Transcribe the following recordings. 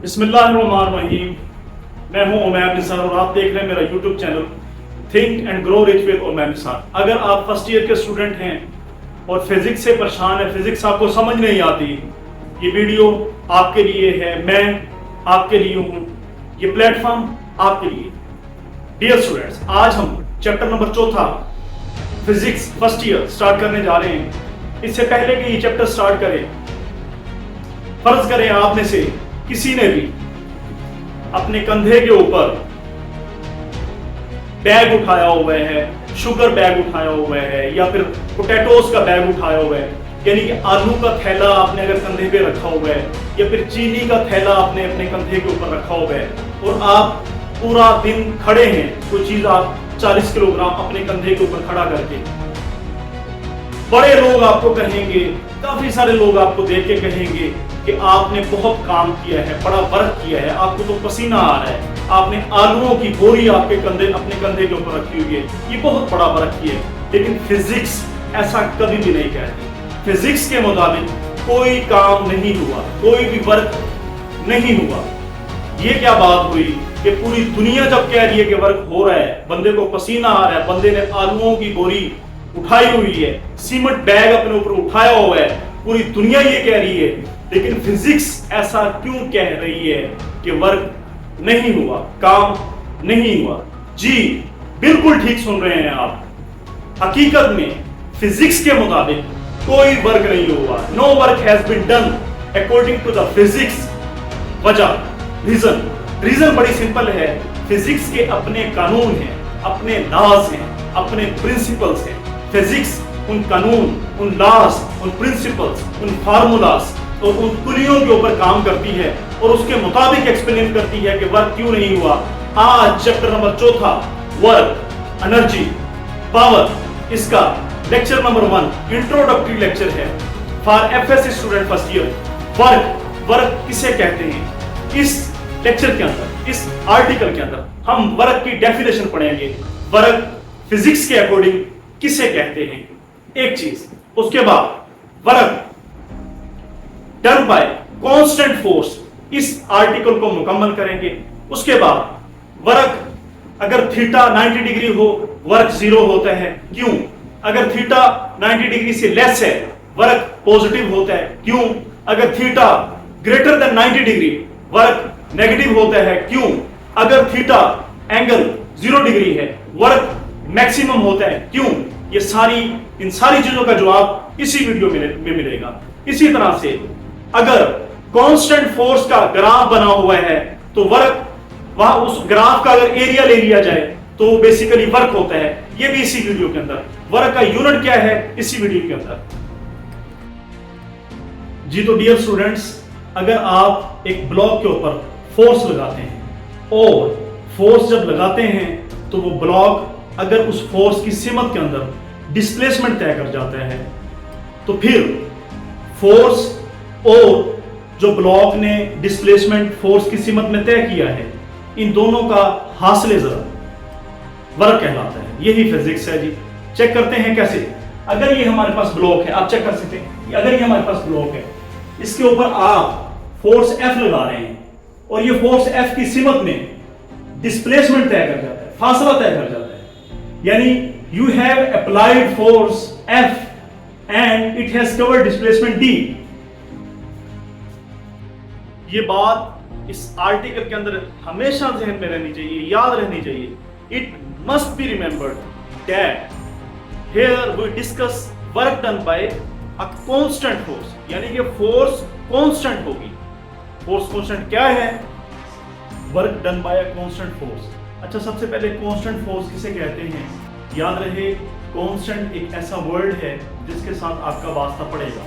बिस्मिल्लाहिर्रहमानिर्रहीम। मैं हूं उमैर निसार और आप देख रहे हैं मेरा YouTube channel think and grow rich with Umair Nisar. अगर आप फर्स्ट ईयर के स्टूडेंट हैं और फिजिक्स से परेशान है, फिजिक्स आपको समझ नहीं आती, ये वीडियो आपके लिए है, मैं आपके लिए हूं, ये प्लेटफॉर्म आपके लिए। डियर स्टूडेंट्स, आज हम chapter number 4 physics first year start करने जा रहे हैं। इससे पहले कि ये चैप्टर स्टार्ट करें, फर्ज करें आप में से किसी ने भी अपने कंधे के ऊपर बैग उठाया हुआ है, शुगर बैग उठाया हुआ है या फिर पोटैटोज का बैग उठाया हुआ है, यानी कि आलू का थैला आपने अगर कंधे पे रखा हुआ है या फिर चीनी का थैला आपने अपने कंधे के ऊपर रखा हुआ है और आप पूरा दिन खड़े हैं, कोई चीज आप 40 किलोग्राम अपने कंधे के ऊपर खड़ा करके, बड़े लोग आपको कहेंगे, काफी सारे लोग आपको देख के कहेंगे कि आपने बहुत काम किया है, बड़ा वर्क किया है, आपको तो पसीना आ रहा है, आपने आलूओं की बोरी आपके अपने कंधे के ऊपर रखी हुई है, ये बहुत बड़ा वर्क किया है। लेकिन फिजिक्स ऐसा कभी भी नहीं कहती। फिजिक्स के मुताबिक कोई काम नहीं हुआ, कोई भी वर्क नहीं हुआ। ये क्या बात हुई कि पूरी दुनिया जब कह रही है कि वर्क हो रहा है, बंदे को पसीना आ रहा है, बंदे ने आलूओं की बोरी उठाई हुई है, सीमेंट बैग अपने ऊपर उठाया हुआ है, पूरी दुनिया ये कह रही है, लेकिन फिजिक्स ऐसा क्यों कह रही है कि वर्क नहीं हुआ, काम नहीं हुआ? जी बिल्कुल ठीक सुन रहे हैं आप। हकीकत में फिजिक्स के मुताबिक कोई वर्क नहीं हुआ। No work has been done according to the physics. वजह, रीजन बड़ी सिंपल है। फिजिक्स के अपने कानून हैं, अपने लॉज हैं, अपने प्रिंसिपल्स हैं। फिजिक्स उन कानून, उन लॉज, उन प्रिंसिपल्स, उन फार्मूलास और उन पुलियों के ऊपर काम करती है और उसके मुताबिक एक्सप्लेन करती है कि वर्क क्यों नहीं हुआ। आज chapter number 4 work, energy, power, इसका लेक्चर नंबर 1 इंट्रोडक्टरी लेक्चर है for FSc student first year. Work किसे कहते हैं? इस लेक्चर के अंदर, इस आर्टिकल के अंदर हम वर्क की डेफिनेशन पढ़ेंगे। वर्क फिजिक्स के अकॉर्डिंग किसे कहते हैं, एक चीज। उसके बाद work done by constant force, इस आर्टिकल को मुकम्मल करेंगे। उसके बाद वर्क, अगर थीटा 90 डिग्री हो वर्क 0 होता है, क्यों? अगर थीटा 90 डिग्री से लेस है वर्क पॉजिटिव होता है, क्यों? अगर theta greater than 90 degree work negative होता है, क्यों? अगर थीटा एंगल 0 डिग्री है वर्क मैक्सिमम होता है, क्यों? ये इन सारी चीजों का जवाब इसी वीडियो में मिलेगा। इसी तरह से अगर कांस्टेंट फोर्स का ग्राफ बना हुआ है तो वर्क, वहां उस ग्राफ का अगर एरिया ले लिया जाए तो बेसिकली वर्क होता है, ये भी इसी वीडियो के अंदर। वर्क का यूनिट क्या है, इसी वीडियो के अंदर। जी तो डियर स्टूडेंट्स, अगर आप एक ब्लॉक के ऊपर फोर्स लगाते हैं और फोर्स जब लगाते हैं तो वो ब्लॉक अगर उस फोर्स की सीमत के अंदर डिस्प्लेसमेंट तय कर जाता है, तो फिर फोर्स और जो ब्लॉक ने डिस्प्लेसमेंट फोर्स की सीमत में तय किया है, इन दोनों का हासिल ज़रा वर्क कहलाता है। यही फिजिक्स है जी। चेक करते हैं कैसे। अगर ये हमारे पास ब्लॉक है, आप चेक कर सकते हैं, अगर ये हमारे पास ब्लॉक है, इसके ऊपर आप फोर्स F लगा रहे हैं और ये फोर्स F की सीमत में डिस्प्लेसमेंट तय कर जाता है, फासला तय कर जाता है। यानी you have applied force F and it has covered displacement D। ये बात इस आर्टिकल के अंदर हमेशा ज़हन में रहनी चाहिए, याद रहनी चाहिए। It must be remembered that here we discuss work done by a constant force, यानी कि फोर्स कांस्टेंट होगी। फोर्स कांस्टेंट क्या है? Work done bye a constant force. अच्छा, सबसे पहले कांस्टेंट फोर्स किसे कहते हैं? याद रहे, कांस्टेंट एक ऐसा वर्ड है जिसके साथ आपका वास्ता पड़ेगा।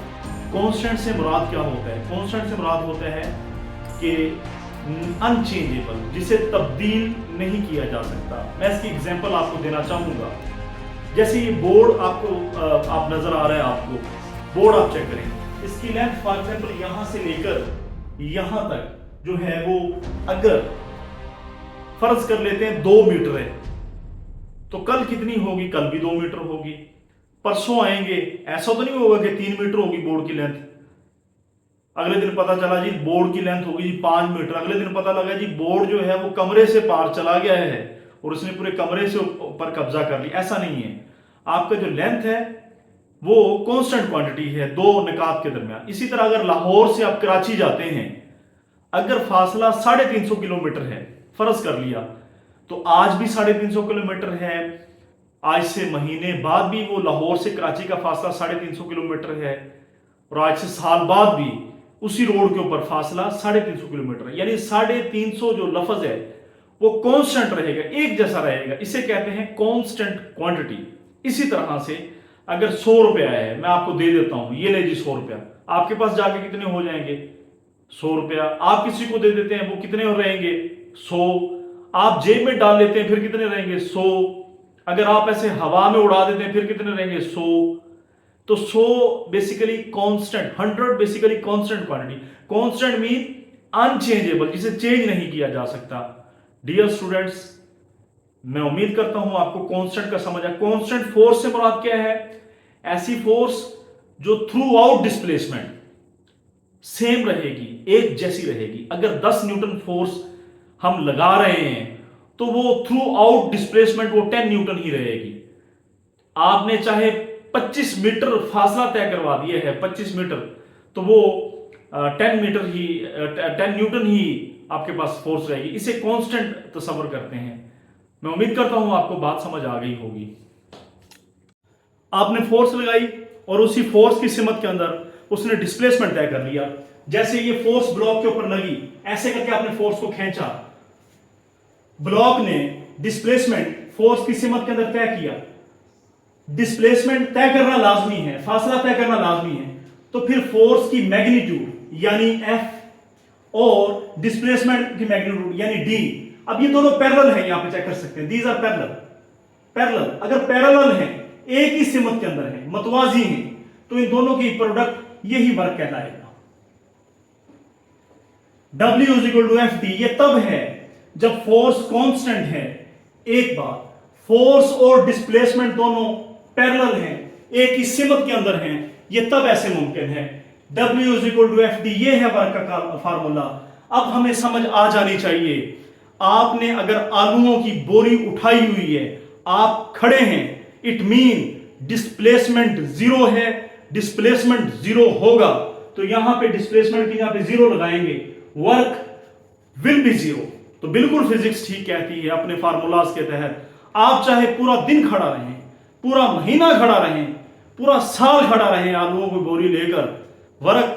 कांस्टेंट से मुराद क्या होता है? कांस्टेंट से मुराद होता है कि अनचेंजेबल, जिसे तब्दील नहीं किया जा सकता। मैं इसकी एग्जांपल आपको देना चाहूंगा। जैसे ये बोर्ड आपको आप नजर आ रहा है, आपको बोर्ड आप चेक करें, इसकी लेंथ फॉर एग्जांपल यहां से लेकर यहां तक जो है वो, अगर फर्ज कर लेते हैं 2 मीटर है, तो कल कितनी होगी? कल भी 2 मीटर होगी। परसों आएंगे, ऐसा तो नहीं होगा कि 3 मीटर होगी बोर्ड की लेंथ। अगले दिन पता चला जी बोर्ड की लेंथ होगी जी 5 मीटर, अगले दिन पता लगा जी बोर्ड जो है वो कमरे से पार चला गया है और उसने पूरे कमरे से ऊपर कब्जा कर लिया। ऐसा नहीं है, आपका जो लेंथ है वो कांस्टेंट क्वांटिटी है दो निकात के दरमियान। इसी तरह अगर लाहौर से आप कराची जाते हैं, अगर फासला 350 किलोमीटर है, फर्ज कर लिया, तो आज भी 350 किलोमीटर है, आज से महीने बाद भी वो लाहौर से कराची का फासला 350 किलोमीटर है, और आज से साल बाद भी उसी रोड के ऊपर फासला 350 किलोमीटर है। यानी 350 जो लफ्ज है वो कांस्टेंट रहेगा, एक जैसा रहेगा। इसे कहते हैं कांस्टेंट क्वांटिटी। इसी तरह से अगर 100 रुपया है, मैं आपको दे देता हूं, ये ले जी 100 रुपया, आपके पास जाके कितने हो जाएंगे? 100 रुपया। आप किसी को दे देते हैं, वो कितने हो रहेंगे? 100। आप जेब में डाल लेते हैं, फिर कितने रहेंगे? 100। अगर आप ऐसे हवा में उड़ा देते हैं, फिर कितने रहेंगे? 100। तो 100 basically constant, 100 basically constant quantity. Constant mean unchangeable, जिसे चेंज नहीं किया जा सकता। डियर स्टूडेंट्स, मैं उम्मीद करता हूं आपको कांस्टेंट का समझ आया। कांस्टेंट फोर्स से मुराद क्या है? ऐसी फोर्स जो थ्रू आउट डिस्प्लेसमेंट सेम रहेगी, एक जैसी रहेगी। अगर 10 न्यूटन फोर्स हम लगा रहे हैं तो वो थ्रू आउट डिस्प्लेसमेंट वो 10 न्यूटन ही रहेगी। आपने चाहे 25 मीटर फासला तय करवा दिया है, 25 मीटर, तो वो 10 मीटर ही 10 न्यूटन ही आपके पास फोर्स रहेगी। इसे कांस्टेंट तस्वर करते हैं। मैं उम्मीद करता हूं आपको बात समझ आ गई होगी। आपने फोर्स लगाई और उसी फोर्स की सिमत के अंदर उसने डिस्प्लेसमेंट तय कर लिया। जैसे ये फोर्स ब्लॉक के ऊपर लगी, ऐसे करके आपने फोर्स को खींचा, ब्लॉक ने डिस्प्लेसमेंट फोर्स की सिमत के अंदर तय किया। डिस्प्लेसमेंट तय करना लाजमी है, फासला तय करना लाजमी है, तो फिर फोर्स की मैग्नीट्यूड यानी F और डिस्प्लेसमेंट की मैग्नीट्यूड यानी D, अब ये दोनों पैरेलल हैं, यहां पे चेक कर सकते हैं, दीज आर पैरेलल। पैरेलल अगर पैरेलल हैं, एक ही सिमत के अंदर है, मतवाजी हैं, तो इन दोनों की प्रोडक्ट यही वर्क कहलाएगा। W = FD। ये तब है जब फोर्स कांस्टेंट है। एक बात, फोर्स और डिस्प्लेसमेंट दोनों पैरेलल हैं, एक ही सिमत के अंदर हैं, ये तब ऐसे मुमकिन है। W = FD, ये है वर्क का फार्मूला। अब हमें समझ आ जानी चाहिए, आपने अगर आलूओं की बोरी उठाई हुई है, आप खड़े हैं, इट मीन डिस्प्लेसमेंट 0 है, डिस्प्लेसमेंट 0 होगा, तो यहां पे डिस्प्लेसमेंट की यहां पे 0 लगाएंगे, वर्क विल बी 0। तो बिल्कुल फिजिक्स ठीक कहती है अपने फार्मूलाज के तहत। आप चाहे पूरा दिन खड़ा रहें, पूरा महीना खड़ा रहें, पूरा साल खड़ा रहें आलूओं की बोरी लेकर, वर्क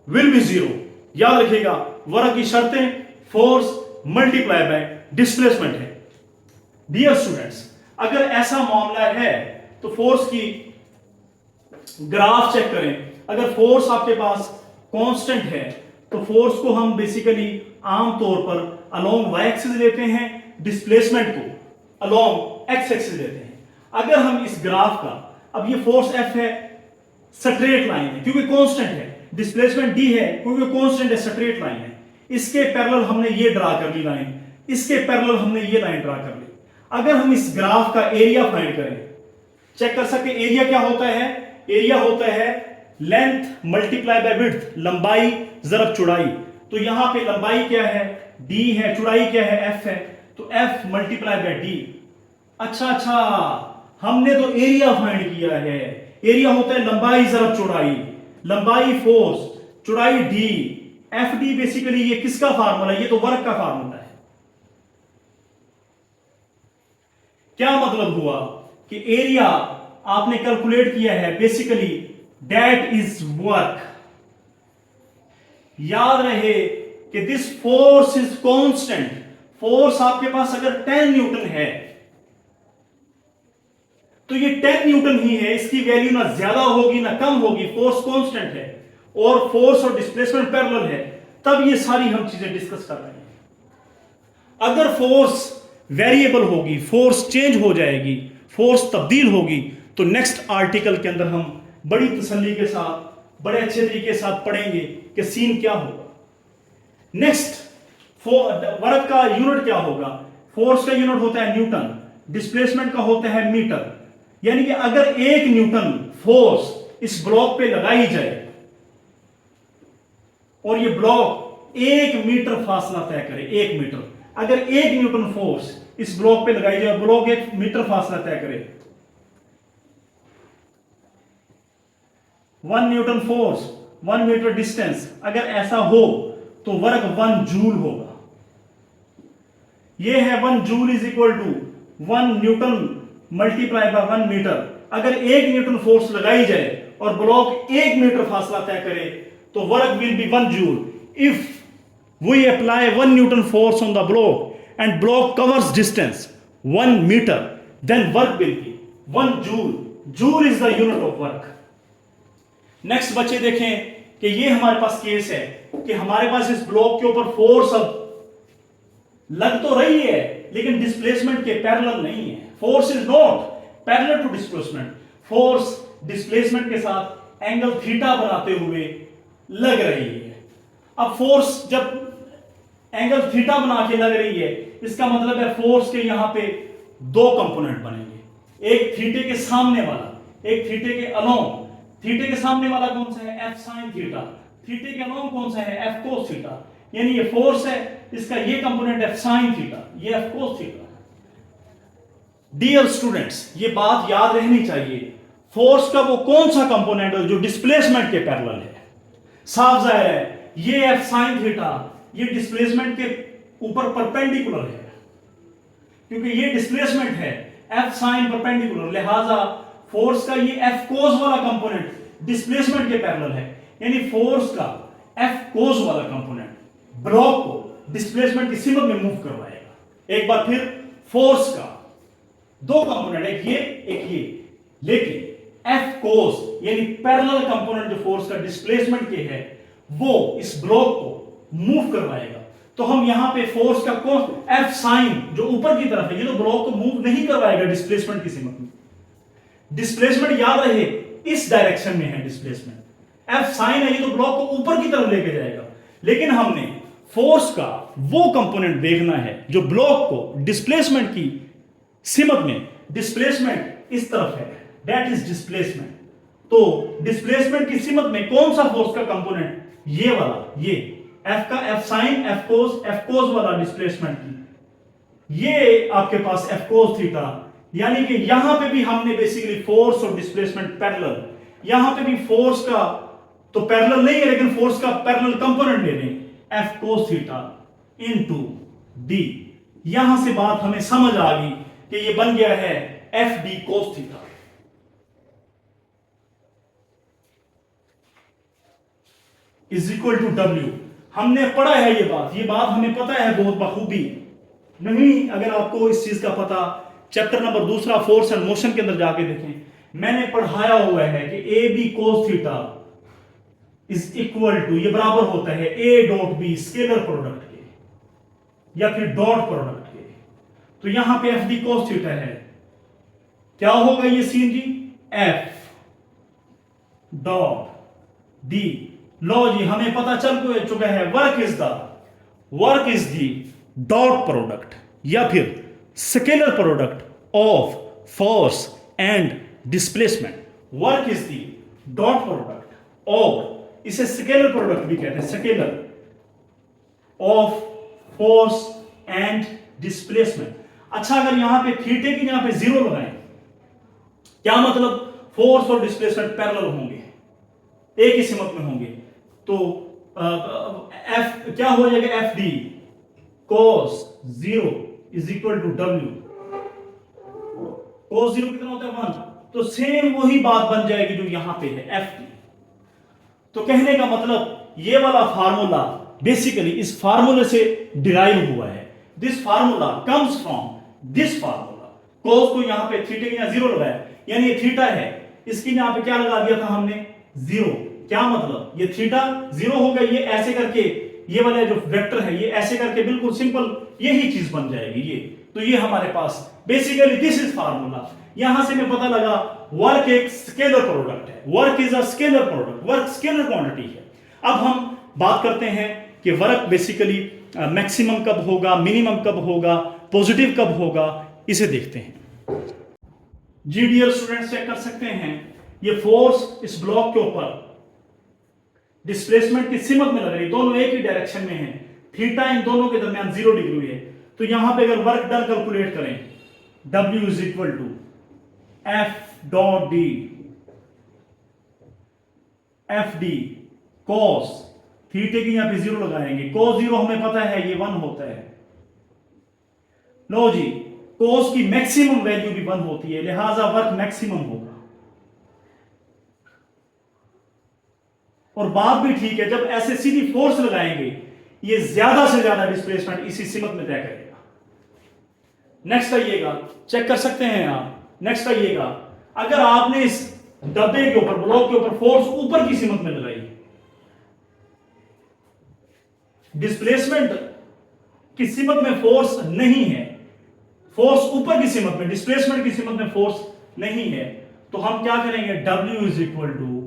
विल बी 0। याद रखिएगा, वर्क की शर्तें फोर्स मल्टीप्लाई बाय डिस्प्लेसमेंट है। डियर स्टूडेंट्स, अगर ऐसा मामला है तो फोर्स की ग्राफ चेक करें। अगर फोर्स आपके पास कांस्टेंट है तो फोर्स को हम बेसिकली आमतौर पर अलोंग y एक्सिस लेते हैं, डिस्प्लेसमेंट को अलोंग x एक्सिस लेते हैं। अगर हम इस ग्राफ का, अब ये फोर्स F है, स्ट्रेट लाइन है क्योंकि कांस्टेंट है, डिस्प्लेसमेंट D है क्योंकि कांस्टेंट है, स्ट्रेट लाइन है। इसके पैरेलल हमने ये ड्रा कर ली लाइन, इसके पैरेलल हमने ये लाइन ड्रा कर ली। अगर हम इस ग्राफ का एरिया फाइंड करें, चेक कर सकते हैं एरिया क्या होता है? एरिया होता है लेंथ मल्टीप्लाई बाय विड्थ, लंबाई जरब चौड़ाई। तो यहां पे लंबाई क्या है? D है, चौड़ाई क्या है? F है, तो F मल्टीप्लाई बाय D। अच्छा, हमने तो एरिया फाइंड किया है। एरिया होता है लंबाई जरब चौड़ाई, लंबाई फोर्स, चौड़ाई D, FD बेसिकली ये किसका फार्मूला है? ये तो वर्क का फार्मूला है। क्या मतलब हुआ कि एरिया आपने कैलकुलेट किया है, बेसिकली दैट इज वर्क। याद रहे कि this force is constant. Force आपके पास अगर 10 न्यूटन है तो ये 10 न्यूटन ही है, इसकी वैल्यू ना ज्यादा होगी ना कम होगी, फोर्स कांस्टेंट है और फोर्स और डिस्प्लेसमेंट पैरेलल है, तब ये सारी हम चीजें डिस्कस कर रहे हैं। अगर फोर्स वेरिएबल होगी, फोर्स चेंज हो जाएगी, फोर्स तब्दील होगी, तो नेक्स्ट आर्टिकल के अंदर हम बड़ी तसल्ली के साथ, बड़े अच्छे तरीके के साथ पढ़ेंगे कि सीन क्या होगा। नेक्स्ट, वर्क का यूनिट क्या होगा? फोर्स का यूनिट होता है न्यूटन, डिस्प्लेसमेंट का होता है मीटर। यानी कि अगर 1 न्यूटन फोर्स इस ब्लॉक पे लगाई जाए और ये ब्लॉक 1 मीटर फासला तय करे, 1 मीटर, अगर 1 न्यूटन फोर्स इस ब्लॉक पे लगाई जाए, ब्लॉक 1 मीटर फासला तय करे, 1 न्यूटन फोर्स 1 मीटर डिस्टेंस, अगर ऐसा हो तो वर्क 1 जूल होगा। ये है 1 joule is equal to 1 newton multiply by 1 metre. अगर 1 न्यूटन फोर्स लगाई जाए और ब्लॉक 1 मीटर फासला तय करे तो work will be 1 joule. If we apply 1 newton force on the block and block covers distance 1 metre, then work will be 1 joule. Joule is the unit of work. Next बच्चे देखें कि ये हमारे पास case है कि हमारे पास इस ब्लॉक के ऊपर फोर्स अब लग तो रही है लेकिन डिस्प्लेसमेंट के पैरेलल नहीं है। Force is not parallel to displacement. Force displacement के साथ एंगल थीटा बनाते हुए लग रही है। अब फोर्स जब एंगल थीटा बना के लग रही है, इसका मतलब है फोर्स के यहां पे 2 कंपोनेंट बनेंगे, एक थीटे के सामने वाला, एक थीटे के अलोंग। थीटे के सामने वाला कौन सा है? F sine theta. थीटे के अलोंग कौन सा है? F cos theta. यानी ये फोर्स है, इसका ये कंपोनेंट एफ साइन थीटा, ये F cos theta. Dear students, ये बात याद रहनी चाहिए, फोर्स का वो कौन सा कंपोनेंट है जो डिस्प्लेसमेंट के पैरेलल है। साफ जाहिर है ये एफ साइन थीटा ये डिस्प्लेसमेंट के ऊपर परपेंडिकुलर है, क्योंकि ये डिस्प्लेसमेंट है एफ साइन परपेंडिकुलर, लिहाजा फोर्स का ये एफ कोस वाला कंपोनेंट डिस्प्लेसमेंट के पैरेलल है। यानी फोर्स का एफ कोस वाला कंपोनेंट ब्लॉक को डिस्प्लेसमेंट की सीमा में मूव करवाएगा। एक बार फिर, फोर्स का 2 कंपोनेंट, एक ये, लेकिन एफ कोस यानी पैरेलल कंपोनेंट जो फोर्स का डिस्प्लेसमेंट के है वो इस ब्लॉक को मूव करवाएगा। तो हम यहां पे फोर्स का कौन एफ साइन जो ऊपर की तरफ है, ये तो ब्लॉक को मूव नहीं करवाएगा डिस्प्लेसमेंट की सीमा में। डिस्प्लेसमेंट याद रहे इस डायरेक्शन में है डिस्प्लेसमेंट, एफ साइन है, ये तो ब्लॉक को ऊपर की तरफ लेके जाएगा। लेकिन हमने फोर्स का वो कंपोनेंट देखना है जो ब्लॉक को डिस्प्लेसमेंट की सीमत में, डिस्प्लेसमेंट इस तरफ है, दैट इज डिस्प्लेसमेंट। तो डिस्प्लेसमेंट की सीमत में कौन सा फोर्स का कंपोनेंट? ये वाला, ये एफ का एफ साइन एफ कोस वाला डिस्प्लेसमेंट की, ये आपके पास एफ कोस थीटा। यानी कि यहां पे भी हमने बेसिकली फोर्स और डिस्प्लेसमेंट पैरेलल, यहां पे भी फोर्स का तो पैरेलल नहीं है लेकिन फोर्स का पैरेलल कंपोनेंट ले लें, F cos theta into D. यहां से बात हमें समझ आ गई कि ये बन गया है F D cos theta is equal to W. हमने पढ़ा है ये बात हमें पता है बहुत बखूबी। नहीं, अगर आपको इस चीज का पता, chapter number 2 force and motion के अंदर जाके देखें, मैंने पढ़ाया हुआ है कि A B cos theta is equal to, ये बराबर होता है A dot B scalar product के या फिर डॉट प्रोडक्ट के। तो यहां पे एफ डी कोस थीटा है, क्या होगा ये सीन जी? F dot D. लो जी, हमें पता चल चुका है work is the dot product या फिर scalar product of force and displacement. Work is the dot product, और इसे स्केलर प्रोडक्ट भी कहते हैं, scalar of force and displacement. अच्छा, अगर यहां पे थीटे की यहां पे 0 लगाएं, क्या मतलब? फोर्स और डिस्प्लेसमेंट पैरेलल होंगे, एक ही सीमत में होंगे। तो एफ क्या हो जाएगा? F D cos 0 is equal to W. Cos 0 कितना होता है? 1। तो सेम वही बात बन जाएगी जो यहां पे है, एफ डी। तो कहने का मतलब ये वाला फार्मूला बेसिकली इस फार्मूले से डिराइव हुआ है। This formula comes from this formula. Cos को यहां पे थीटे के यहां 0 लगाया, यानी ये थीटा है, इसकी यहां पे क्या लगा दिया था हमने? 0। क्या मतलब? ये थीटा 0 हो गया, ये ऐसे करके, ये वाला जो वेक्टर है ये ऐसे करके बिल्कुल सिंपल यही चीज बन जाएगी ये। तो ये हमारे पास बेसिकली दिस इज फार्मूला। यहां से हमें पता लगा वर्क एक स्केलर प्रोडक्ट है, work is a scalar product, work scalar quantity है। अब हम बात करते हैं कि वर्क बेसिकली मैक्सिमम कब होगा, मिनिमम कब होगा, पॉजिटिव कब होगा, इसे देखते हैं। जी डियर स्टूडेंट्स, चेक कर सकते हैं ये फोर्स इस ब्लॉक के ऊपर, डिस्प्लेसमेंट की सिमत में लग रही, दोनों एक ही डायरेक्शन में है, थीटा इन दोनों के दरमियान 0 डिग्री है। तो यहां पे अगर वर्क डन कैलकुलेट करें, W is equal to F dot D, F D cos theta की यहां पे 0 लगाएंगे, कॉस 0 हमें पता है ये 1 होता है। लो जी, कॉस की मैक्सिमम वैल्यू भी 1 होती है, लिहाजा वर्क मैक्सिमम होगा। और बात भी ठीक है, जब ऐसे सीधी फोर्स लगाएंगे ये ज्यादा से ज्यादा डिस्प्लेसमेंट इसी सिमत में तय करेगा। नेक्स्ट आइएगा, चेक कर सकते हैं आप। नेक्स्ट आइएगा, अगर आपने इस डब्बे के ऊपर, ब्लॉक के ऊपर फोर्स ऊपर की सिमत में लगाई, डिस्प्लेसमेंट की सिमत में फोर्स नहीं है, फोर्स ऊपर की सिमत में, डिस्प्लेसमेंट की सिमत में फोर्स नहीं है, तो हम क्या करेंगे, W is equal to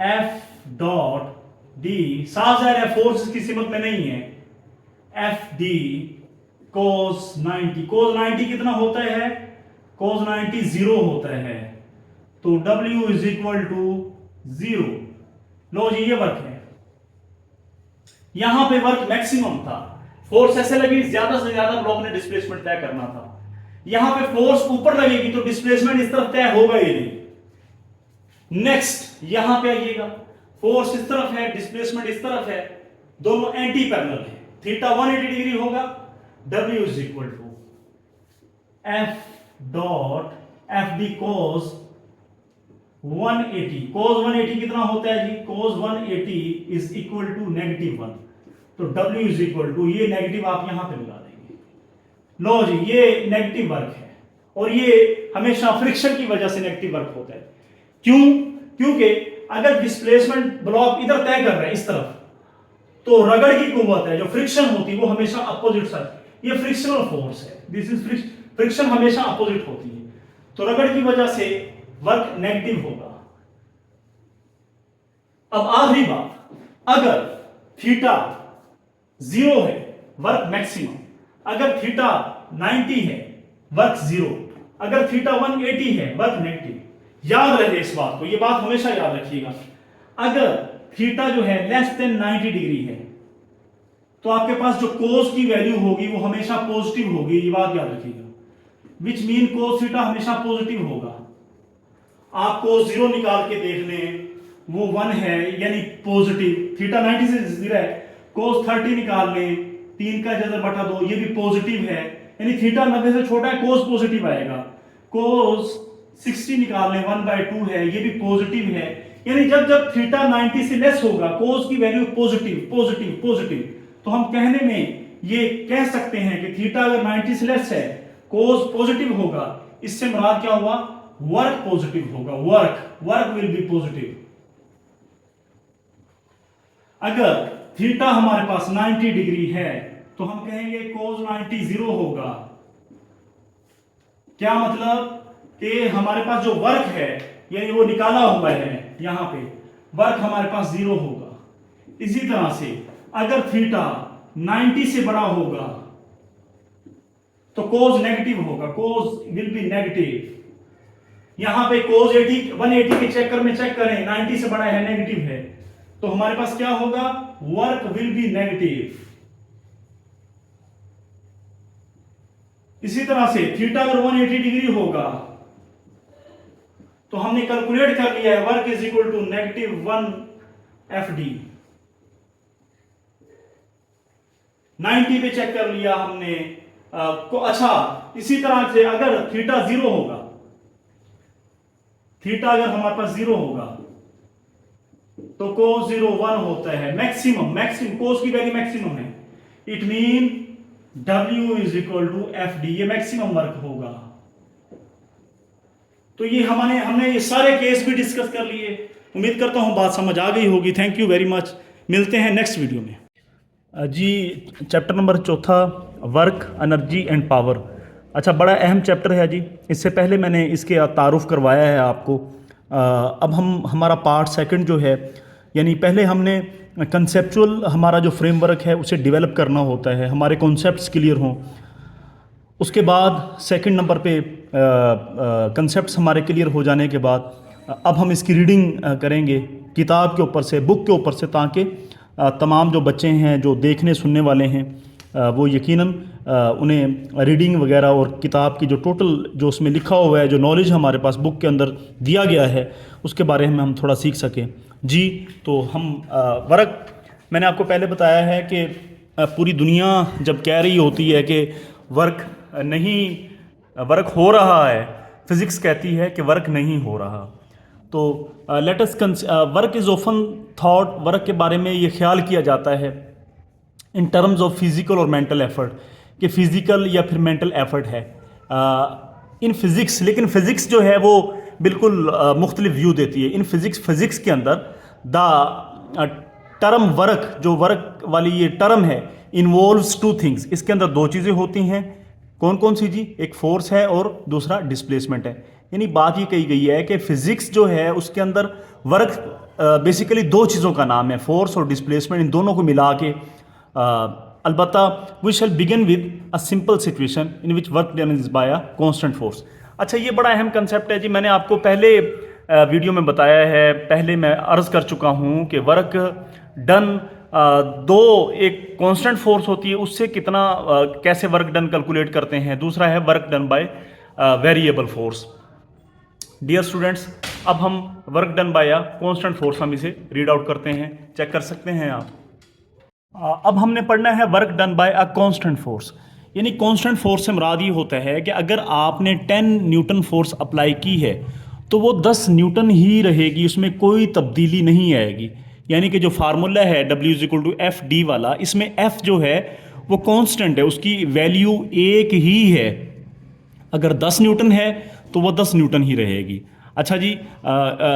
F dot डी, साफ जाहिर है फोर्स की सिमत में नहीं है, एफ डी कोस 90। कोस 90 कितना होता है, कोस 90 0 होता है, तो W इज इक्वल टू 0। लो जी, ये वर्क है। यहां पे वर्क मैक्सिमम था, फोर्स ऐसे लगी ज्यादा से ज्यादा ब्लॉक ने डिस्प्लेसमेंट तय करना था। यहां पे फोर्स ऊपर लगेगी तो डिस्प्लेसमेंट इस तरफ तय होगा ही नहीं। नेक्स्ट यहां पे आइएगा, फोर्स इस तरफ है, डिस्प्लेसमेंट इस तरफ है, दोनों एंटी पैरेलल है, थीटा 180 डिग्री होगा। W is equal to F dot F D cos 180। Cos 180 कितना होता है जी, कोस 180 इज इक्वल टू -1, तो W इज इक्वल टू, ये नेगेटिव आप यहां पे मिला देंगे। लो जी, ये नेगेटिव वर्क है और ये हमेशा फ्रिक्शन की वजह से नेगेटिव वर्क होता है। क्यों? क्योंकि अगर डिस्प्लेसमेंट ब्लॉक इधर तय कर रहा है इस तरफ, तो रगड़ की कुव्वत है, जो फ्रिक्शन होती है वो हमेशा अपोजिट साइड, ये फ्रिक्शनल फोर्स है, दिस इज फ्रिक्शन हमेशा अपोजिट होती है, तो रगड़ की वजह से वर्क नेगेटिव होगा। अब आखिरी बात, अगर थीटा 0 है वर्क मैक्सिमम, अगर थीटा 90 है वर्क 0, अगर थीटा 180 है वर्क नेगेटिव। याद रहे इस बात को, ये बात हमेशा याद रखिएगा। अगर थीटा जो है लेस देन 90 डिग्री है तो आपके पास जो कोस की वैल्यू होगी वो हमेशा पॉजिटिव होगी, ये बात याद रखिएगा। विच मीन कोस थीटा हमेशा पॉजिटिव होगा। आप कोस 0 निकाल के देख लें, वो 1 है यानी पॉजिटिव, थीटा 90 से 0 है। कोस 30 निकाल लें, 3 का जज़र बटा 2, ये भी पॉजिटिव है, यानी थीटा 90 से छोटा है, कोस पॉजिटिव आएगा। कोस 60 निकाल लें, 1/2 है, ये भी पॉजिटिव है, यानी जब जब थीटा 90 से लेस होगा कोस की वैल्यू पॉजिटिव पॉजिटिव पॉजिटिव, तो हम कहने में ये कह सकते हैं कि थीटा अगर 90 से लेस है कोस पॉजिटिव होगा। इससे मुराद क्या हुआ, वर्क पॉजिटिव होगा, वर्क विल बी पॉजिटिव। अगर थीटा हमारे पास 90 डिग्री है तो हम कहेंगे कोस 90 0 होगा। क्या मतलब कि हमारे पास जो वर्क है यानी वो निकाला हुआ है, यहां पे वर्क हमारे पास 0 होगा। इसी तरह से अगर थीटा 90 से बड़ा होगा तो कोस नेगेटिव होगा, कोस विल बी नेगेटिव। यहां पे कोस 180 के चक्कर में चेक करें, 90 से बड़ा है, नेगेटिव है, तो हमारे पास क्या होगा, वर्क विल बी नेगेटिव। इसी तरह से थीटा अगर 180 डिग्री होगा तो हमने कैलकुलेट कर लिया है work is equal to -1 FD। 90 पे चेक कर लिया हमने अच्छा, इसी तरह से अगर थीटा 0 होगा, थीटा अगर हमारे पास 0 होगा तो कोस 0 1 होता है, मैक्सिमम कोस की वैल्यू मैक्सिमम है। It mean W is equal to FD, ये मैक्सिमम वर्क होगा। तो ये हमने ये सारे केस भी डिस्कस कर लिए। उम्मीद करता हूं बात समझ आ गई होगी। थैंक यू वेरी मच, मिलते हैं नेक्स्ट वीडियो में। जी, chapter number 4, work, energy and power. अच्छा, बड़ा अहम चैप्टर है जी। इससे पहले मैंने इसके तारुफ करवाया है आपको। अब हमारा पार्ट 2 जो है, यानी पहले हमने कंसेप्चुअल हमारा जो फ्रेमवर्क है उसे डेवलप करना होता है, हमारे कॉन्सेप्ट्स क्लियर हों। उसके बाद 2 नंबर पे कंसेप्ट्स हमारे क्लियर हो जाने के बाद अब हम इसकी रीडिंग करेंगे। किताब के ऊपर से, बुक के ऊपर से, ताकि तमाम जो बच्चे हैं जो देखने सुनने वाले हैं वो यकीनन उन्हें रीडिंग वगैरह और किताब की जो टोटल जो उसमें लिखा हुआ है, जो नॉलेज हमारे पास बुक के अंदर दिया गया है, उसके बारे में हम थोड़ा सीख सकें। जी, तो हम वर्क, मैंने आपको पहले बताया है कि पूरी दुनिया जब कह रही होती है कि वर्क वर्क हो रहा है, फिज़िक्स कहती है कि वर्क नहीं हो रहा। तो let us work is often thought, work के बारे में ये ख्याल किया जाता है इन टर्म्स ऑफ फिज़िकल और मेंटल एफर्ट, कि फ़िज़िकल या फिर मेंटल एफर्ट है इन फिज़िक्स। लेकिन फ़िज़िक्स जो है वो बिल्कुल मुख्तलिफ व्यू देती है। इन फिज़िक्स के अंदर द टर्म वर्क, जो वर्क वाली ये टर्म है, इन्वॉल्व्स टू थिंग्स। इसके अंदर दो चीज़ें होती हैं। कौन कौन सी जी? एक फोर्स है और दूसरा डिस्प्लेसमेंट है। यानी बात ये कही गई है कि फिज़िक्स जो है उसके अंदर वर्क बेसिकली दो चीज़ों का नाम है, फोर्स और डिस्प्लेसमेंट, इन दोनों को मिला के अलबत्ता we shall begin with a simple situation in which work done is by a constant force. अच्छा, ये बड़ा अहम कंसेप्ट है जी। मैंने आपको पहले वीडियो में बताया है, पहले मैं अर्ज़ कर चुका हूँ कि वर्क डन दो, एक कांस्टेंट फोर्स होती है, उससे कितना कैसे वर्क डन कैलकुलेट करते हैं, दूसरा है work done by variable force. Dear students, अब हम work done by constant force हम इसे रीड आउट करते हैं, चेक कर सकते हैं आप। अब हमने पढ़ना है work done bye a constant force. यानी कांस्टेंट फोर्स से मुराद ये होता है कि अगर आपने 10 न्यूटन फोर्स अप्लाई की है तो वो 10 न्यूटन ही रहेगी, उसमें कोई तब्दीली नहीं आएगी। यानी कि जो फार्मूला है W=F_d वाला, इसमें F जो है वो कांस्टेंट है, उसकी वैल्यू एक ही है। अगर 10 न्यूटन है तो वो 10 न्यूटन ही रहेगी। अच्छा जी,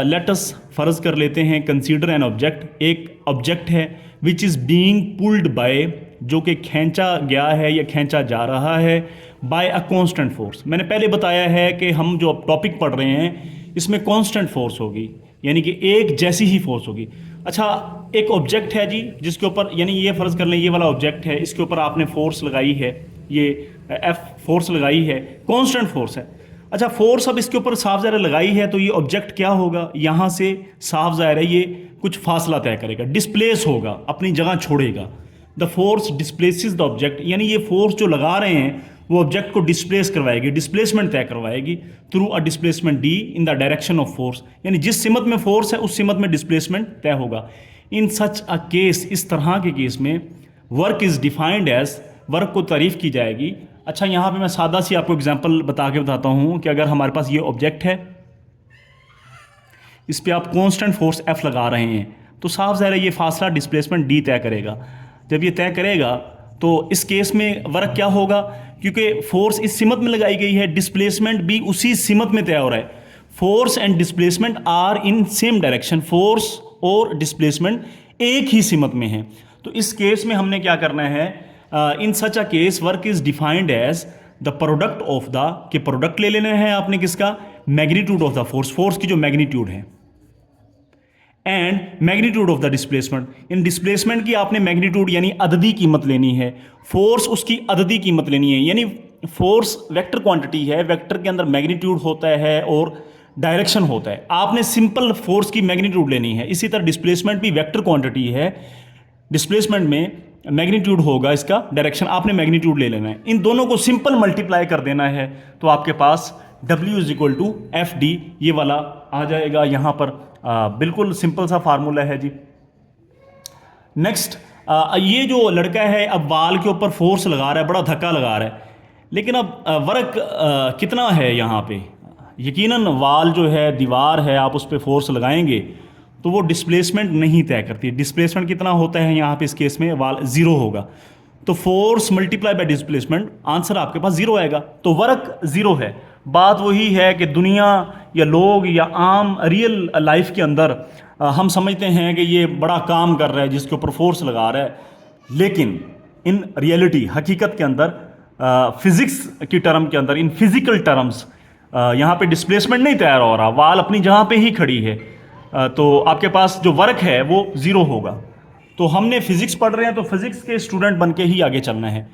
लेट अस फ़र्ज़ कर लेते हैं, कंसीडर एन ऑब्जेक्ट, एक ऑब्जेक्ट है which is being pulled bye, जो कि खींचा गया है या खींचा जा रहा है बाय अ कांस्टेंट फोर्स। मैंने पहले बताया है कि हम जो टॉपिक पढ़ रहे हैं इसमें कांस्टेंट फोर्स होगी, यानी कि एक जैसी ही फोर्स होगी। अच्छा, एक ऑब्जेक्ट है जी जिसके ऊपर, यानी ये फ़र्ज़ कर लें ये वाला ऑब्जेक्ट है, इसके ऊपर आपने फोर्स लगाई है, ये F फोर्स लगाई है, कांस्टेंट फोर्स है। अच्छा, फोर्स अब इसके ऊपर साफ ज़ाहिर लगाई है तो ये ऑब्जेक्ट क्या होगा, यहाँ से साफ ज़ाहिर है ये कुछ फासला तय करेगा, डिस्प्लेस होगा, अपनी जगह छोड़ेगा। द फोर्स डिस्प्लेसिस द ऑब्जेक्ट, यानी ये फोर्स जो लगा रहे हैं वो ऑब्जेक्ट को डिस्प्लेस करवाएगी, डिस्प्लेसमेंट तय करवाएगी through a displacement D in the direction of force. यानी जिस सिमत में फोर्स है उस सिमत में डिस्प्लेसमेंट तय होगा। इन सच अ केस, इस तरह के केस में work is defined as, work को तारीफ़ की जाएगी। अच्छा, यहाँ पे मैं सादा सी आपको एग्जांपल बता के बताता हूँ कि अगर हमारे पास ये ऑब्जेक्ट है, इस पर आप कांस्टेंट फोर्स F लगा रहे हैं तो साफ ज़ाहिर है ये फासला डिस्प्लेसमेंट D तय करेगा। जब ये तय करेगा तो इस केस में वर्क क्या होगा, क्योंकि फोर्स इस सिमत में लगाई गई है, डिस्प्लेसमेंट भी उसी सिमत में तय हो रहा है। Force and displacement are in same direction, force और डिस्प्लेसमेंट एक ही सिमत में है। तो इस केस में हमने क्या करना है, in such a case work is defined as the product of the, के प्रोडक्ट ले लेना है आपने किसका, magnitude of the force, force की जो मैग्नीट्यूड है, and magnitude of the displacement. इन डिस्प्लेसमेंट की आपने मैग्नीट्यूड यानी अददी कीमत लेनी है, फोर्स उसकी अददी कीमत लेनी है। यानी फोर्स वेक्टर क्वांटिटी है, वेक्टर के अंदर मैग्नीट्यूड होता है और डायरेक्शन होता है, आपने सिंपल फोर्स की मैग्नीट्यूड लेनी है। इसी तरह डिस्प्लेसमेंट भी वेक्टर क्वांटिटी है, डिस्प्लेसमेंट में मैग्नीट्यूड होगा इसका, डायरेक्शन आपने मैग्नीट्यूड ले लेना है। इन दोनों को सिंपल मल्टीप्लाई कर देना है तो आपके पास W=F_d ये वाला आ जाएगा यहाँ पर। बिल्कुल सिंपल सा फार्मूला है जी। नेक्स्ट, ये जो लड़का है अब वाल के ऊपर फोर्स लगा रहा है, बड़ा धक्का लगा रहा है, लेकिन अब वर्क कितना है यहाँ पे, यकीनन वाल जो है, दीवार है, आप उस पर फोर्स लगाएंगे तो वो डिस्प्लेसमेंट नहीं तय करती। डिस्प्लेसमेंट कितना होता है यहाँ पे, इस केस में वाल 0 होगा, तो force multiply by displacement, answer आपके पास 0 आएगा। तो वर्क 0 है। बात वही है कि दुनिया या लोग या आम रियल लाइफ के अंदर हम समझते हैं कि ये बड़ा काम कर रहा है जिसके ऊपर फोर्स लगा रहा है, लेकिन इन रियलिटी, हकीकत के अंदर, फिज़िक्स की टर्म के अंदर, इन फिज़िकल टर्म्स, यहाँ पे डिस्प्लेसमेंट नहीं तैयार हो रहा, वाल अपनी जगह पे ही खड़ी है, तो आपके पास जो वर्क है वो 0 होगा। तो हमने फिज़िक्स पढ़ रहे हैं तो फिज़िक्स के स्टूडेंट बन के ही आगे चलना है।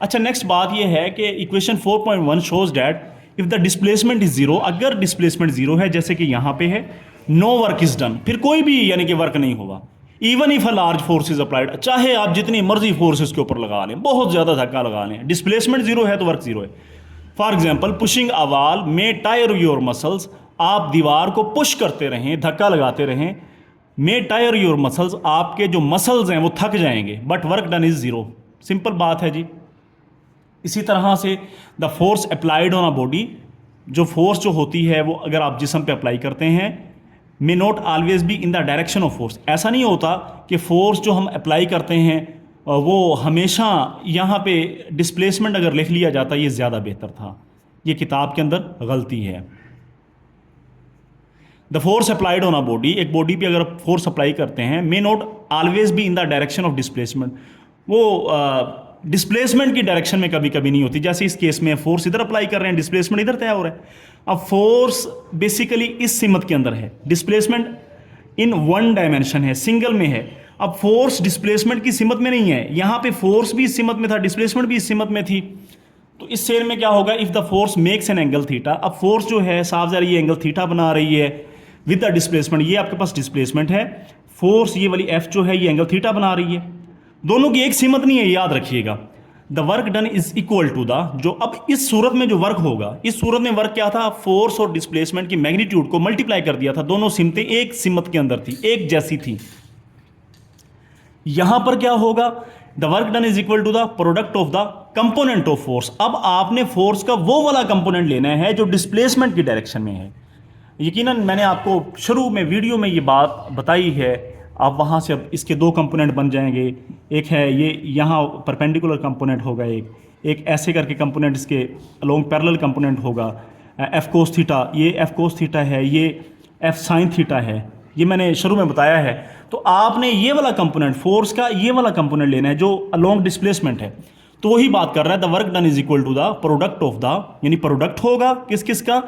अच्छा, नेक्स्ट बात ये है कि equation 4.1 shows that if the displacement is 0, अगर डिस्प्लेसमेंट 0 है जैसे कि यहाँ पे है, नो वर्क इज डन, फिर कोई भी यानी कि वर्क नहीं होगा। Even if a large force is applied, चाहे आप जितनी मर्जी फोर्स इसके ऊपर लगा लें, बहुत ज़्यादा धक्का लगा लें, डिस्प्लेसमेंट जीरो है तो वर्क जीरो है। For example pushing a wall may tyre your muscles, आप दीवार को पुश करते रहें, धक्का लगाते रहें, मे टायर योर मसल्स, आपके जो मसल्स हैं वो थक जाएंगे, but work done is zero. Simple बात है जी। इसी तरह से the force applied on a body, जो फोर्स जो होती है वो अगर आप जिस्म पे अप्लाई करते हैं, may not always be in the direction of force, ऐसा नहीं होता कि फोर्स जो हम अप्लाई करते हैं वो हमेशा यहाँ पे डिस्प्लेसमेंट अगर लिख लिया जाता ये ज़्यादा बेहतर था। ये किताब के अंदर गलती है। The force applied on a body, एक बॉडी पे अगर फोर्स अप्लाई करते हैं, may not always be in the direction of displacement, वो डिस्प्लेसमेंट की डायरेक्शन में कभी कभी नहीं होती। जैसे इस केस में फोर्स इधर अप्लाई कर रहे हैं, डिस्प्लेसमेंट इधर तय हो रहा है। अब फोर्स बेसिकली इस सिमत के अंदर है, डिस्प्लेसमेंट इन वन डायमेंशन है, सिंगल में है। अब फोर्स डिस्प्लेसमेंट की सिमत में नहीं है, यहाँ पे फोर्स भी इस सिमत में था, डिस्प्लेसमेंट भी इस सिमत में थी। तो इस सेल में क्या होगा, if the force makes an angle theta, अब फोर्स जो है साफ ज़रा ये एंगल थीटा बना रही है विद द डिस्प्लेसमेंट, ये आपके पास डिस्प्लेसमेंट है, फोर्स ये वाली एफ जो है ये एंगल थीटा बना रही है, दोनों की एक सिमत नहीं है, याद रखिएगा। The work done is equal to the, जो अब इस सूरत में जो वर्क होगा, इस सूरत में वर्क क्या था, फोर्स और डिस्प्लेसमेंट की मैग्नीट्यूड को मल्टीप्लाई कर दिया था, दोनों सिमतें एक सिमत के अंदर थी, एक जैसी थी। यहां पर क्या होगा, the work done is equal to the product of the component of force. अब आपने फोर्स का वो वाला कंपोनेंट लेना है जो डिस्प्लेसमेंट की डायरेक्शन में है। यकीनन मैंने आपको शुरू में वीडियो में ये बात बताई है, आप वहाँ से अब इसके दो कंपोनेंट बन जाएंगे। एक है ये यहाँ परपेंडिकुलर कंपोनेंट होगा, एक ऐसे करके कंपोनेंट इसके अलोंग पैरेलल कंपोनेंट होगा। एफ कोस थीटा, ये एफ कोस थीटा है, ये एफ साइन थीटा है, ये मैंने शुरू में बताया है। तो आपने ये वाला कंपोनेंट फोर्स का ये वाला कंपोनेंट लेना है जो अलोंग डिस्प्लेसमेंट है। तो वही बात कर रहा है, the work done is equal to the product of the, यानी प्रोडक्ट होगा किस किस का,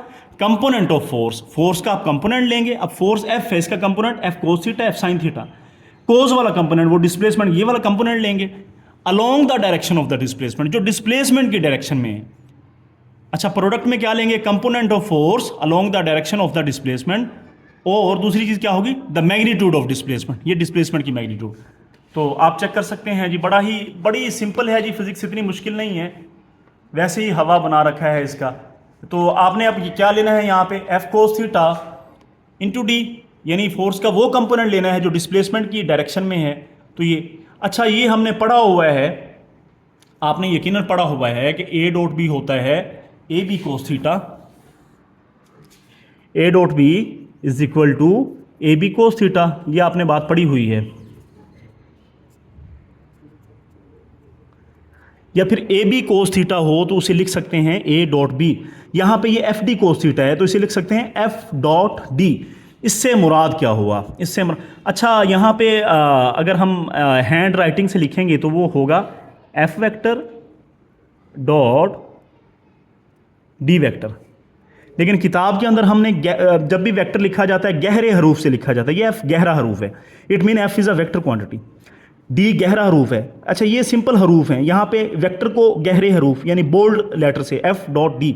कंपोनेंट ऑफ फोर्स, फोर्स का आप कंपोनेंट लेंगे। अब फोर्स एफ है, इसका component F cos theta, F sine theta, cos वाला कंपोनेंट वो डिस्प्लेसमेंट ये वाला कंपोनेंट लेंगे along the direction of the displacement, जो डिस्प्लेसमेंट की डायरेक्शन में है। अच्छा, प्रोडक्ट में क्या लेंगे, component of force along the direction of the displacement, और दूसरी चीज़ क्या होगी, द मैग्नीट्यूड ऑफ डिस्प्लेसमेंट, ये डिस्प्लेसमेंट की मैग्नीट्यूड। तो आप चेक कर सकते हैं जी, बड़ी सिंपल है जी, फिजिक्स इतनी मुश्किल नहीं है, वैसे ही हवा बना रखा है इसका। तो आपने अब क्या लेना है यहाँ पे, F cos theta into D, यानी फोर्स का वो कंपोनेंट लेना है जो डिस्प्लेसमेंट की डायरेक्शन में है। तो ये अच्छा, ये हमने पढ़ा हुआ है, आपने यकीनन पढ़ा हुआ है कि ए डॉट बी होता है A B cos theta, A dot B is equal to A B cos theta, ये आपने बात पढ़ी हुई है। या फिर ए बी कोस थीटा हो तो उसे लिख सकते हैं ए डॉट बी, यहाँ पे ये एफ डी कोस थीटा है तो इसे लिख सकते हैं एफ डॉट डी। इससे मुराद क्या हुआ, इससे अच्छा यहाँ पे अगर हम हैंड राइटिंग से लिखेंगे तो वो होगा F vector dot D vector, लेकिन किताब के अंदर हमने जब भी वेक्टर लिखा जाता है गहरे हरूफ से लिखा जाता है, ये एफ गहरा हरूफ है, it mean F is a vector quantity, D गहरा हरूफ है। अच्छा, ये सिंपल हरूफ हैं, यहाँ पे वेक्टर को गहरे हरूफ यानी बोल्ड लेटर से एफ डॉट डी,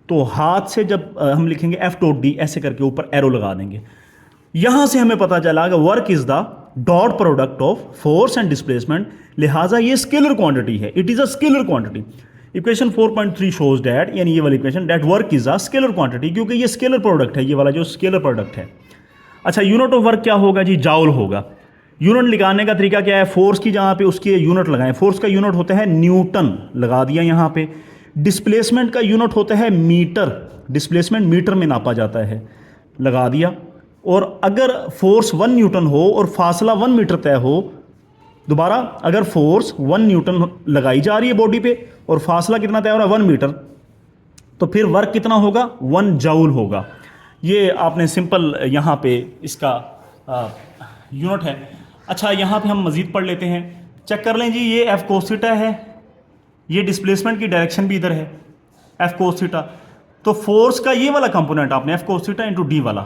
तो हाथ से जब हम लिखेंगे एफ डॉट डी ऐसे करके ऊपर एरो लगा देंगे। यहाँ से हमें पता चला कि work is the dot product of force and displacement, लिहाजा ये स्केलर क्वांटिटी है, it is a scalar quantity. Equation 4.3 shows that, यानी ये वाली equation, that work is a scalar quantity, क्योंकि ये स्केलर प्रोडक्ट है, ये वाला जो स्केलर प्रोडक्ट है। अच्छा, यूनिट ऑफ वर्क क्या होगा जी, जाउल होगा। यूनिट लगाने का तरीका क्या है, फोर्स की जहाँ पे उसके यूनिट लगाएं, फोर्स का यूनिट होता है न्यूटन, लगा दिया यहाँ पे। डिस्प्लेसमेंट का यूनिट होता है मीटर, डिस्प्लेसमेंट मीटर में नापा जाता है, लगा दिया। और अगर फोर्स 1 न्यूटन हो और फासला 1 मीटर तय हो, दोबारा अगर फोर्स 1 न्यूटन लगाई जा रही है बॉडी पे और फासला कितना तय हो रहा है 1 मीटर, तो फिर वर्क कितना होगा, 1 जूल होगा। ये आपने सिंपल यहाँ पे इसका यूनिट है। अच्छा, यहाँ पे हम मज़ीद पढ़ लेते हैं, चेक कर लें जी, ये एफ कोस थीटा है, ये डिस्प्लेसमेंट की डायरेक्शन भी इधर है एफ कोस थीटा। तो फोर्स का ये वाला कंपोनेंट आपने F cos theta into D वाला,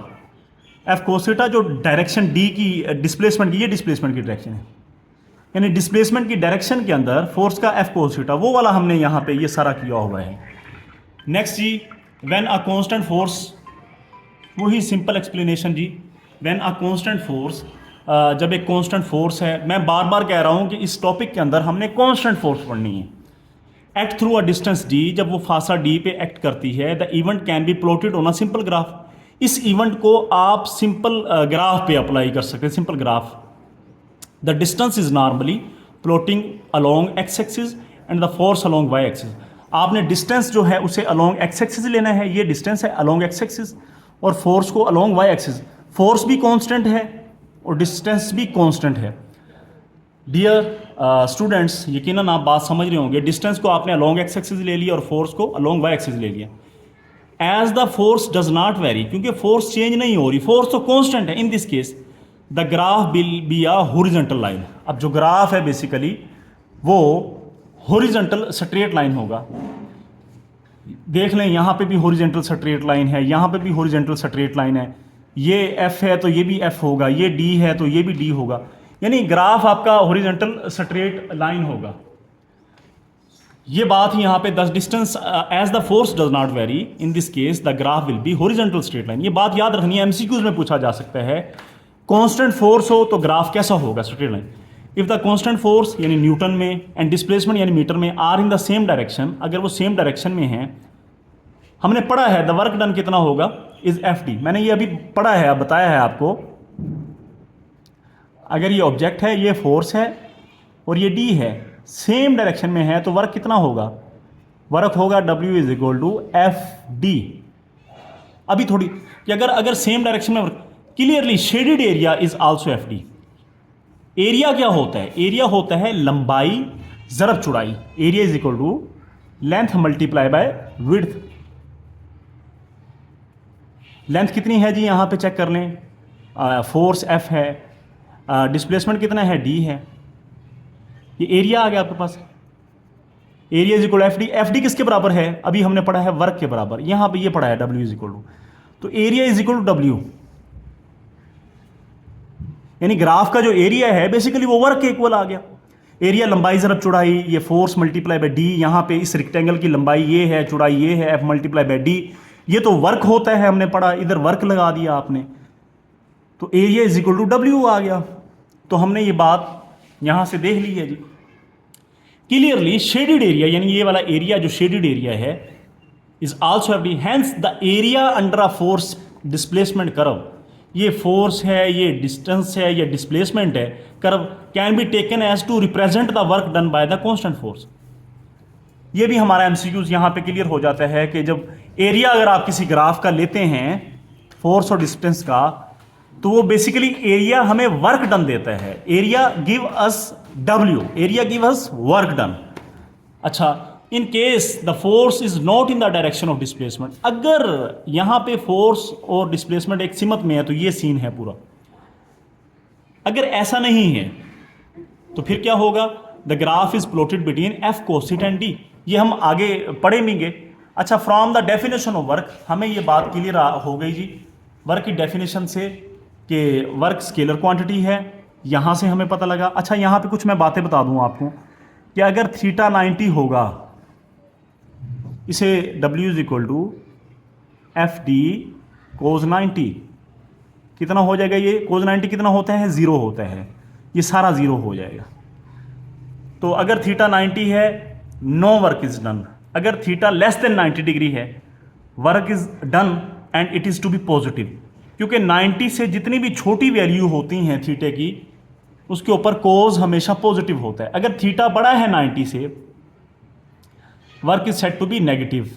एफ कोस थीटा जो डायरेक्शन डी की डिस्प्लेसमेंट की, ये डिस्प्लेसमेंट की डायरेक्शन है, यानी डिस्प्लेसमेंट की डायरेक्शन के अंदर फोर्स का एफ कोस थीटा वो वाला हमने यहाँ पे ये सारा किया हुआ है। नेक्स्ट जी, व्हेन अ कांस्टेंट फोर्स वही सिंपल एक्सप्लेनेशन जी। व्हेन अ कांस्टेंट फोर्स, जब एक कांस्टेंट फोर्स है, मैं बार बार कह रहा हूँ कि इस टॉपिक के अंदर हमने कांस्टेंट फोर्स पढ़नी है। Act through a distance D, जब वो फासला डी पे एक्ट करती है, the event can be plotted on a simple graph. इस इवेंट को आप सिंपल ग्राफ पे अप्लाई कर सकते हैं, simple graph. The distance is normally plotting along X axis and the force along Y axis. आपने डिस्टेंस जो है उसे अलोंग एक्स एक्सिस लेना है, ये डिस्टेंस है अलोंग एक्स एक्सिस, और फोर्स को अलोंग वाई एक्सिस। फोर्स भी कांस्टेंट है और डिस्टेंस भी कांस्टेंट है। डियर स्टूडेंट्स, यकीनन आप बात समझ रहे होंगे। डिस्टेंस को आपने अलोंग एक्स एक्सिस ले लिया और फोर्स को अलोंग वाई एक्सिस ले लिया। As the force does not vary, क्योंकि फोर्स चेंज नहीं हो रही, फोर्स तो कांस्टेंट है। In this case the graph will be a horizontal line. अब जो ग्राफ है बेसिकली वो हॉरिजॉन्टल स्ट्रेट लाइन होगा। देख लें, यहाँ पे भी हॉरिजॉन्टल स्ट्रेट लाइन है, यहाँ पे भी हॉरिजॉन्टल स्ट्रेट लाइन है। ये एफ है तो ये भी एफ होगा, ये डी है तो ये भी डी होगा, यानी ग्राफ आपका हॉरिजॉन्टल स्ट्रेट लाइन होगा। ये बात ही यहाँ पे the distance as the force does not vary, in this case the graph will be horizontal straight line. ये बात याद रखनी है, एमसीक्यूज में पूछा जा सकता है। कांस्टेंट फोर्स हो तो ग्राफ कैसा होगा? Straight line. If the constant force यानी न्यूटन में एंड डिस्प्लेसमेंट यानी मीटर में are in the same direction, अगर वो सेम डायरेक्शन में है, हमने पढ़ा है द वर्क डन कितना होगा इज एफ डी। मैंने ये अभी पढ़ा है, बताया है आपको। अगर ये ऑब्जेक्ट है, ये फोर्स है और ये डी है, सेम डायरेक्शन में है, तो वर्क कितना होगा? वर्क होगा W is equal to F D. अभी थोड़ी कि अगर सेम डायरेक्शन में work, clearly shaded area is also F D. Area क्या होता है? एरिया होता है लंबाई ज़रब चौड़ाई। Area is equal to length multiply by width. Length कितनी है जी? यहाँ पे चेक कर लें, फोर्स एफ है, डिस्प्लेसमेंट कितना है? डी है। ये एरिया आ गया आपके पास। Area is equal F D. F D किसके बराबर है? अभी हमने पढ़ा है वर्क के बराबर। यहाँ पे ये पढ़ा है W इज इक्वल टू, तो area is equal to W, यानी ग्राफ का जो एरिया है बेसिकली वो वर्क के इक्वल आ गया। एरिया लंबाई ज़रब चौड़ाई, ये फोर्स मल्टीप्लाई बाय डी। यहाँ पे इस रेक्टेंगल की लंबाई ये है, चौड़ाई ये है, एफ मल्टीप्लाई बाय डी। ये तो वर्क होता है, हमने पढ़ा, इधर वर्क लगा दिया आपने, तो area is equal to W आ गया। तो हमने ये बात यहां से देख ली है जी क्लियरली। शेडेड एरिया यानी ये वाला एरिया जो शेडेड एरिया है is also F D. Hence the area under a force displacement curve, ये फोर्स है, ये डिस्टेंस है, ये डिस्प्लेसमेंट है, curve can be taken as to represent the work done by the constant force. ये भी हमारा एमसीक्यूज यहाँ पे क्लियर हो जाता है कि जब एरिया अगर आप किसी ग्राफ का लेते हैं, फोर्स और डिस्टेंस का, तो वो बेसिकली एरिया हमें वर्क डन देता है। Area give us W, area give us work done. अच्छा, in case the force is not in the direction of displacement, अगर यहाँ पे फोर्स और डिस्प्लेसमेंट एक सिमत में है तो ये सीन है पूरा। अगर ऐसा नहीं है तो फिर क्या होगा? The graph is plotted between F coset and D. ये हम आगे पढ़ेंगे। अच्छा, from the definition of work हमें ये बात क्लियर हो गई जी, वर्क की डेफिनेशन से कि वर्क स्केलर क्वांटिटी है, यहाँ से हमें पता लगा। अच्छा, यहाँ पे कुछ मैं बातें बता दूँ आपको कि अगर थीटा 90 होगा, इसे W is equal to F D cos 90 कितना हो जाएगा? ये कोज 90 कितना होता है? 0 होता है, ये सारा 0 हो जाएगा। तो अगर थीटा 90 है, नो वर्क इज डन। अगर थीटा लेस देन 90 डिग्री है, work is done and it is to be positive, क्योंकि 90 से जितनी भी छोटी वैल्यू होती हैं थीटे की, उसके ऊपर कोज हमेशा पॉजिटिव होता है। अगर थीटा बड़ा है 90 से, work is said to be negative.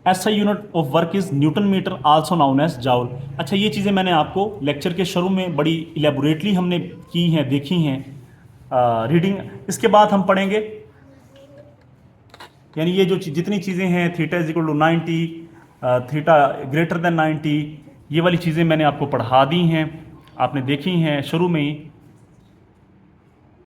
SI unit of work is newton metre, also known as joule. अच्छा, ये चीज़ें मैंने आपको लेक्चर के शुरू में बड़ी इलेबोरेटली हमने की हैं, देखी हैं, रीडिंग। इसके बाद हम पढ़ेंगे, यानी ये जो जितनी चीज़ें हैं, theta is equal to 90, theta greater than 90, ये वाली चीज़ें मैंने आपको पढ़ा दी हैं, आपने देखी हैं शुरू में ही।